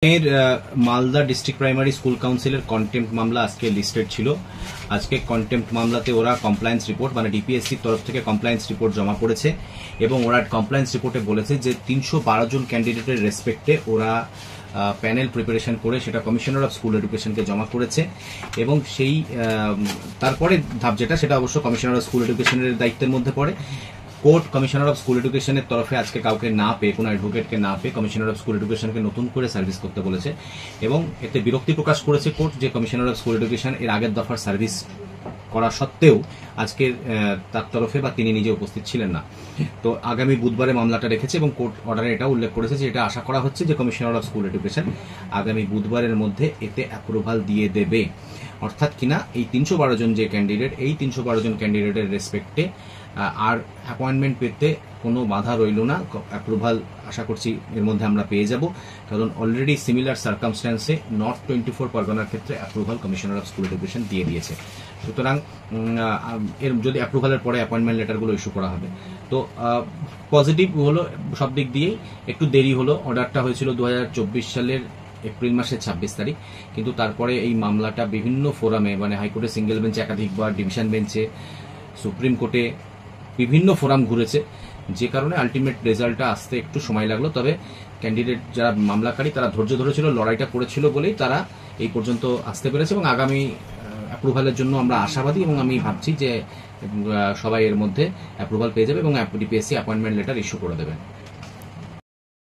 এর Malda district primary school কাউন্সিলের contempt মামলা আজকে লিস্টেড ছিল। আজকে কন্টেম্প্ট মামলাতে ওরা কমপ্লায়েন্স রিপোর্ট মানে ডিপিএসসির তরফ থেকে কমপ্লায়েন্স রিপোর্ট জমা করেছে এবং ওরা কমপ্লায়েন্স রিপোর্টে বলেছে যে 312 জন ক্যান্ডিডেটের রেসপেক্টে ওরা প্যানেল প্রিপারেশন করে সেটা কমিশনার অফ স্কুল এডুকেশনকে জমা করেছে এবং সেই তারপরে ধাপ যেটা সেটা অবশ্য কমিশনার অফ স্কুল এডুকেশনের দায়িত্বের মধ্যে পড়ে। কোর্ট কমিশনার অফ স্কুল এডুকেশনের তরফে আজকে কাউকে না পেয়ে, কোনো অ্যাডভোকেটকে না পেয়ে কমিশনার অফ স্কুল এডুকেশনকে নতুন করে সার্ভিস করতে বলেছে এবং এতে বিরক্তি প্রকাশ করেছে কোর্ট যে কমিশনার অফ স্কুল এডুকেশন এর আগের দফার সার্ভিস করা সত্ত্বেও আজকের তার তরফে বা তিনি নিজে উপস্থিত ছিলেন না। তো আগামী বুধবারে মামলাটা রেখেছে এবং কোর্ট অর্ডারে এটা উল্লেখ করেছে যে এটা আশা করা হচ্ছে যে কমিশনার অফ স্কুল এডুকেশন আগামী বুধবারের মধ্যে এতে অ্যাপ্রুভাল দিয়ে দেবে। অর্থাৎ কিনা এই 312 জন যে ক্যান্ডিডেট, এই 312 জন ক্যান্ডিডেটের রেসপেক্টে আর অ্যাপয়েন্টমেন্ট পেতে কোনো বাধা রইল না। অ্যাপ্রুভাল আশা করছি এর মধ্যে আমরা পেয়ে যাব, কারণ অলরেডি সিমিলার সার্কামস্ট্যান্সে নর্থ 24 পরগনার ক্ষেত্রে approval commissioner of school education দিয়ে দিয়েছে। সুতরাং এর যদি অ্যাপ্রুভালের পরে অ্যাপয়েন্টমেন্ট লেটারগুলো ইস্যু করা হবে। তো পজিটিভ হলো সব দিক দিয়েই। একটু দেরি হলো, অর্ডারটা হয়েছিল 2024 সালের এপ্রিল মাসের 26 তারিখ, কিন্তু তারপরে এই মামলাটা বিভিন্ন ফোরামে মানে হাইকোর্টে সিঙ্গেল বেঞ্চে একাধিকবার, ডিভিশন বেঞ্চে, সুপ্রিম কোর্টে বিভিন্ন ফোরাম ঘুরেছে, যে কারণে আলটিমেট রেজাল্টটা আসতে একটু সময় লাগলো। তবে ক্যান্ডিডেট যারা মামলাকারী তারা ধৈর্য ধরেছিল, লড়াইটা করেছিল বলেই তারা এই পর্যন্ত আসতে পেরেছে এবং আগামী অ্যাপ্রুভালের জন্য আমরা আশাবাদী এবং আমি ভাবছি যে সবাই এর মধ্যে অ্যাপ্রুভাল পেয়ে যাবে এবং ডিপিএসসি অ্যাপয়েন্টমেন্ট লেটার ইস্যু করে দেবেন।